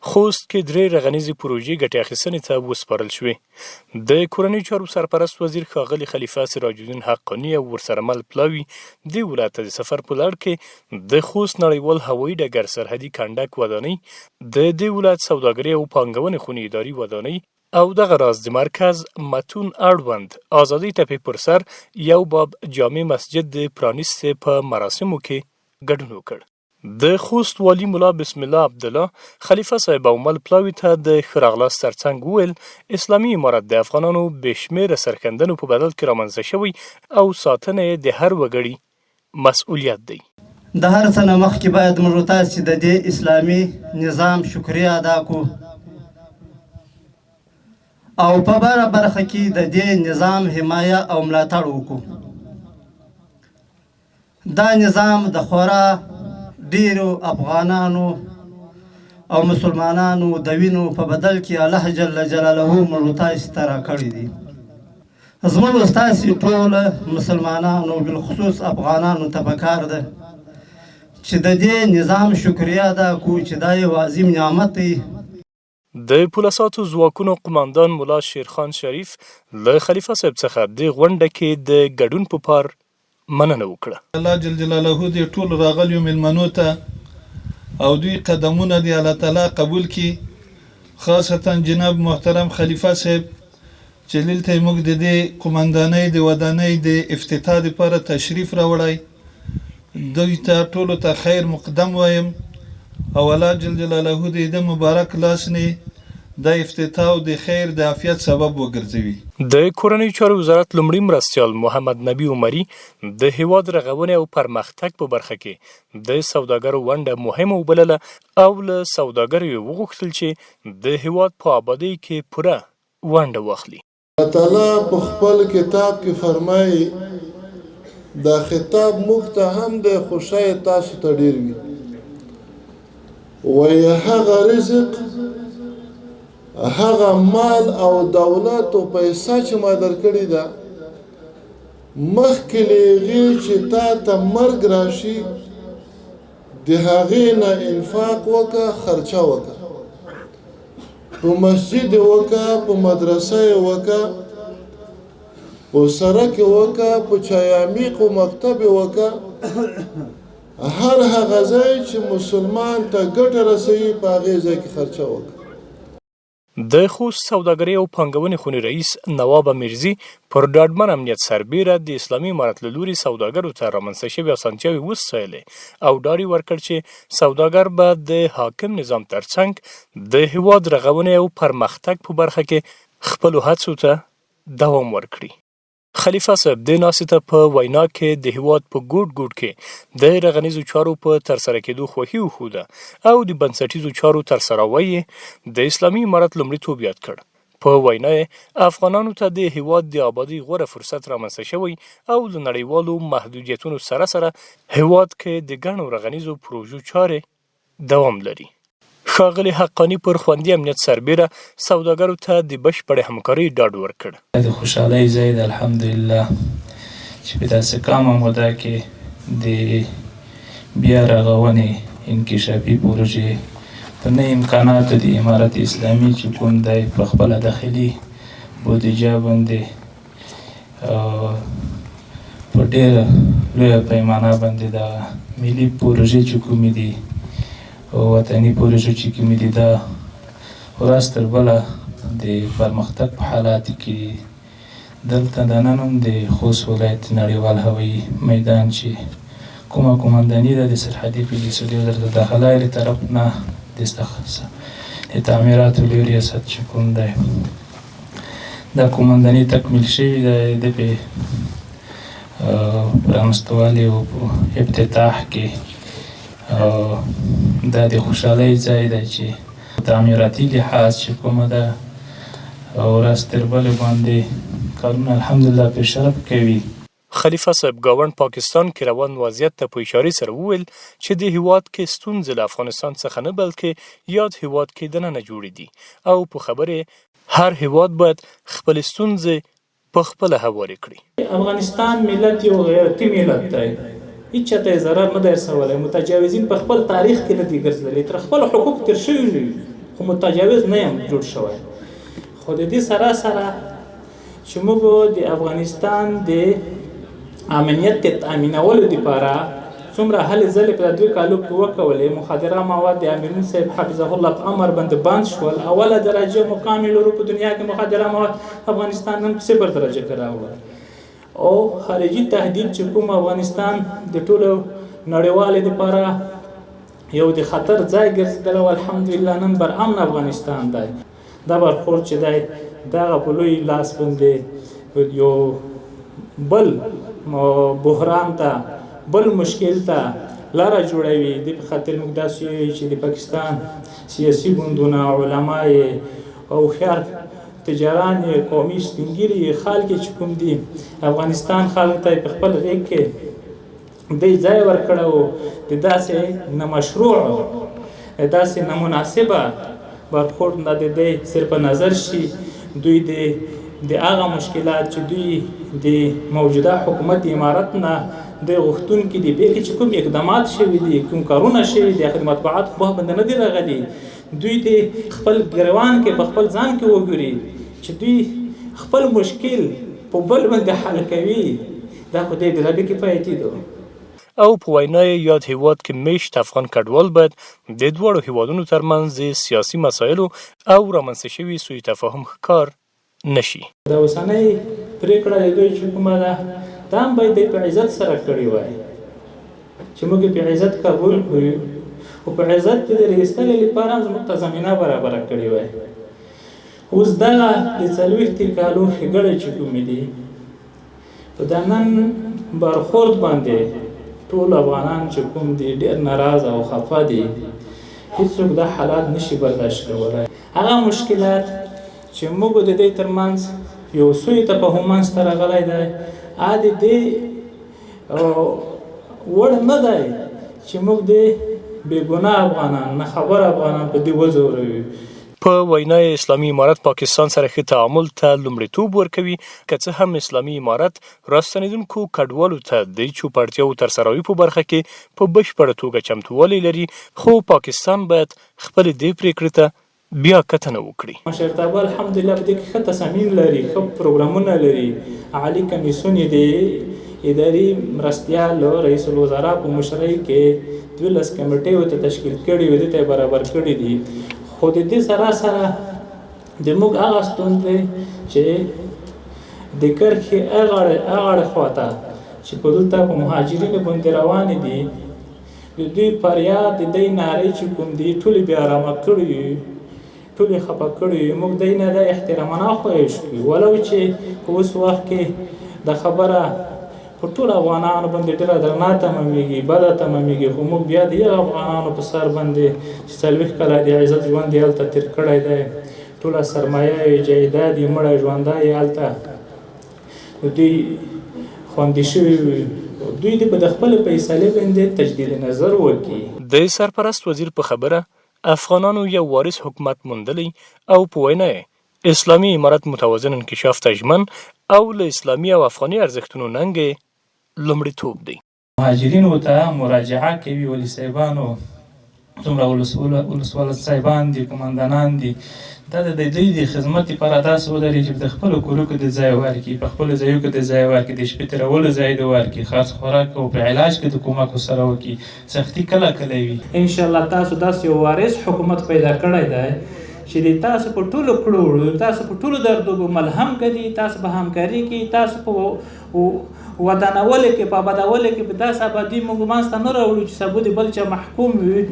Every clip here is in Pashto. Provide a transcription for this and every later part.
خوست کې 3 رغنیزې پروژې ګټې اخیستنې ته وسپارل شوې. د کورنۍ چارو سرپرست وزیر ښاغلي خلیفه سراج الدین حقانی او ورسره مل پلاوي د ولایت د سفر په لړ کې د خوست نړیوال هوایي ډګر سرحدي کنډک ودانۍ، د دې ولایت سوداګرۍ او پانګونې خونې اداري ودانۍ او دغه راز د مرکز متون اړوند آزادۍ تپې پر سر یو باب جامع مسجد د پرانیستې په مراسمو کې ګډون وکړ. د خوست والي ملا بسم الله عبدالله خلیفه صاحب او مل پلاوي ته د ښه راغلاست ترڅنګ وویل اسلامي امارت د افغانانو بېشمېره سرښندنو په بدل کې رامنځته شوی او ساتنه یې د هر وګړي مسؤلیت دی. د هر څه نه مخکې باید موږ تاسې د دې اسلامي نظام شکریه ادا کړو او په بره برخه کې د دې نظام حمایه او ملاتړ وکړو. دا نظام د خورا ډیرو افغانانو او مسلمانانو د وینو په بدل کې الله جل جلاله موږ تاسې ته راکړی دی. زموږ ستاسې ټول مسلمانانو بالخصوص افغانانو ته پکار ده چې د دې نظام شکریه ادا کړو چې دا یو عظیم نعمت دی. د پولساتو ځواکونو قماندان ملا شیرخان شریف له خلیفه صاحب څخه د غونډه کې د ګډون په پار مننه وکړه. الله جل جلاله دې ټول راغلیو مېلمنو ته او دوی قدمونه د الله تعالی قبول کړي، خاصتا جناب محترم خلیفه صاحب چې دلته موږ د دې قماندانۍ د ودانۍ د افتتاح لپاره تشریف راوړی، دوی ته ټولو ته خیر مقدم وایم او الله جل جلاله دې د مبارک لاس نه د افتتاح او د خیر د عافیت سبب وګرځوي. د کورنۍ چارو وزارت لومړي مرستیال محمد نبی عمري د هیواد رغونې او پرمختګ په برخه کې د سوداګرو ونډه مهمه وبلله او له سوداګرو وغوښتل چې د هیواد په ابادۍ کې پوره ونډه واخلي. الله تعالی په خپل کتاب کې فرمایي دا خطاب موږ ته هم د خوشای تاسو ته ډیر وي وایي هغه رزق هغه مال او دولت او پیسې چې ما درکړي ده مخکې له هغې چې تا ته مرګ راشي د هغې نه انفاق وکړه، خرچه وکړه، په مسجد یې وکړه، په مدرسه یې وکړه، په سړک یې وکړه، په چایعمیق و مکتب یې وکړه، هر هغه ځای چې مسلمان ته ګټه رسوي په هغې ځای کې خرچه وکړه. د خوست سوداګرۍ او پانګونې خونې رئیس نواب امیرزي پر ډاډمن امنیت سربیره د اسلامي امارت له لوري سوداګرو ته رامنځته شوې اسانتیاوې وستایلې او ډاډ یې ورکړ چې سوداګر به د حاکم نظام ترڅنګ د هیواد رغونې او پرمختګ په برخه کې خپلو هڅو ته دوام ورکړي. خلیفه صاحب د ناستې ته په وینا کې د هیواد په ګوټ ګوټ کې د رغنیزو چارو په ترسره کېدو خوښي وښوده او د بنسټیزو چارو ترسروی یې د اسلامي امارت لومړیتوب یاد کړ. په وینا یې افغانانو ته د هیواد د آبادۍ غوره فرصت رامنځته شوی او له نړیوالو محدودیتونو سره سره هیواد کې د ګڼو رغنیزو پروژو چارې دوام لري. ښاغلي حقانی پر خوندي امنیت سربیره سوداګرو ته د بشپړې همکارۍ ډاډ ورکړ. د خوشحالۍ ځای د الحمدلله چې په داسې کمه موده کې د بیا رغونې انکشافي پروژې په نه امکاناتو د امارت اسلامي چې کوم دی په خپله داخلي بودیجه باندې په ډېره لویه پیمانه باندې د ملي پروژې چې کومې دي وطني پروژې چې کومې دي دا ورځ تر بله د پرمختګ په حالاتو کې دلته د نن هم د خوست ولایت نړیوال هوایي میدان چې کومه قمانداني ده د سرحدي پولیسو د وزارت داخله له طرف نه د تعمیراتو لوی ریاست چې کوم دی دا قمانداني تکمیل شوي ده د په پرانستوالي او افتتاح کې دا د خوشحالۍ ځای دی چې تعمیراتي لحاظ چې کومه ده ورځ تر بلې باندې کارونه الحمدلله پیشرفت کوي. خلیفه صاحب ګاونډ پاکستان کې روان وضعیت ته په اشارې سره وویل چې د هیواد کې ستونزې له افغانستان څخه نه بلکې یاد هیواد کې دننه جوړې دي او په خبرې هر هیواد باید خپل ستونزې په خپله هوارې کړي. افغانستان ملت یو غیرتي ملت دی، هیڅ چاته یې ضرر نه دی رسولی، متجاوزین په خپل تاریخ کې نه دي ګرځېدلي، تر خپل حقوق تېر شوي نه وي خو متجاوز نه یم جوړ شوی. خو د دې سره سره چې موږ د افغانستان د امنیت د تامینولو دپاره څومره هلې ځلې په 2 کالو کې وکولې. مخدره مواد د امرین صاحب حفظه الله په امر باندې بند شول. اوله درجه مقام یې لرو په دنیا کې مخدره مواد افغانستان نن 0 درجه کې راوړل. او خارجي تهدید چې کوم افغانستان د ټولو نړیوالې دپاره یو د خطر ځای ګرځېدلی او الحمدلله نن برامن افغانستان دی. دا برخورد چې دی دغه په لوی لاس باندې یو بل بحران ته بل مشکل ته لاره جوړوي. د په خاطر موږ داسې یو چې د پاکستان سیاسي ګوندونه علما او هوښیار تجاران قومي سپین ږیري خلک چې کوم دي افغانستان خلک ته په خپل غېږ کې دی ځای ورکړی و د داسې نامشروع داسې نامناسبه برخورد نه د دی صرف نظر شي. دوی د هغه مشکلات چې دوی د موجوده حکومت امارت نه د غوښتونکي دي بیا چې کوم اقدامات شوي دي کوم کارونه شوي دي هغه د مطبوعات په باندې نه دي راغلي. دوی د خپل ګریوان کې په خپل ځان کې وګوري چې دوی خپل مشکل په بل باندې حل کوي. دا خو د ربي کفایتي ده. او په وینای یاد هیواد کې میشت افغان کډوال باید د دواړو هیوادونو ترمنځ د سیاسي مسایلو او رامنځته شوي سوء تفاهم ښکار نشي. د اوسنۍ پرېکړه د دوی چې کومه ده دا هم باید دوی په عزت سره کړې وای چې موږ په عزت قبول کړو او په عزت کې د ایستلو لپاره هم زموږ ته زمینه برابره کړې وای. اوس دغه د 40 کالو ښېګړې چې کومې دي په دا نن برخورد باندې ټول افغانان چې کوم دي ډېر ناراضه او خفه دي. هیڅوک دا حالات نشي برداشت کولی. هغه مشکلات چې موږ د دې ترمنځ یو سوء تفاهم منځته راغلی دی د دې وړ نه دی چې موږ د بېګناه افغانان نه خبر افغانان په دې وځوروي. په وینای اسلامي امارت پاکستان سره ښه تعامل ته لومړیتوب ورکوي که څه هم اسلامي امارت راستنېدونکو کډوالو ته د چوپړتیاو ترسروي په برخه کې په بشپړه توګه چمتووالی لري. خو پاکستان باید خپلې دې پرېکړې ته بیا کتنه وکړي. مشرتابه الحمدلله په دې کې ښه تصامیم لري ښه پروګرامونه لري. عالي کمیسیون یې د اداري مرستیال رئیس الوزرا په مشرۍ کې 12 کمیټې ورته تشکیل کړي وي دې ته برابر کړي دي. خو د دې سره سره د موږ هغه ستونزې چې د کرښې هغه خواته چې په دلته په مهاجرینو باندې روانې دي د دوی فریاد د دوی نارې چې کوم دي ټولې بې ارامه کړي ټولې خفه کړي. موږ دی نه د احترامانه خواهش کوي ولو چې په اوس وخت کې د خبره په ټول افغانانو باندې ډېره درنه تمامېږي بده تمامېږي. خو موږ بیا د هغه افغانانو په سر باندې چې 40 کاله د عزت ژوند یې هلته تېر کړی دی ټوله سرمایه یې جایداد یې مړی ژوندی یې هلته دوی خوندي شوي وي. دوی دې په د خپلې فیصلې باندې تجدید نظر وکړي. د سرپرست وزیر په خبره افغانانو یو وارث حکومت موندلی او په وینا اسلامي امارت متوازن انکشاف ته ژمن او له اسلامي او افغاني ارزښتونو ننګې لومړیتوب دی. مهاجرینو ته مراجعه کوي ولي صاحبانو څومره ولسوال صاحبان دي قمندانان دي دا د دوی د خدمت لپاره داسې ودرېږي چې د خپلو کورو کې د ځای ورکړي په خپلو ځایو کې د ځای ورکړي د شپې تېرولو ځای د ورکړي خاص خوراک او په علاج کې د کومک ورسره وکړي. سختي کله کله وي. انشاءالله تاسو داسې یو وارث حکومت پیدا کړی دی چې د تاسو په ټولو کړو تاسو په ټولو دردو ملهم کوي تاسو به همکاري کوي تاسو په ودانولو کې په آبادولو کې به داسې آبادي موږ منځته نه راوړو چې سبا د بل چا محکوم وي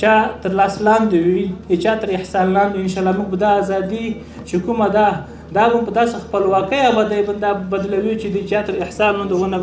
چا تر لاس لاندې وي چا تر احسان لاندې. انشاءالله موږ به دا ازادي چې کومه ده دا به په داسې خپلواکۍ آبادۍ باندې بدلوي چې د چا تر احسان لاندې ونه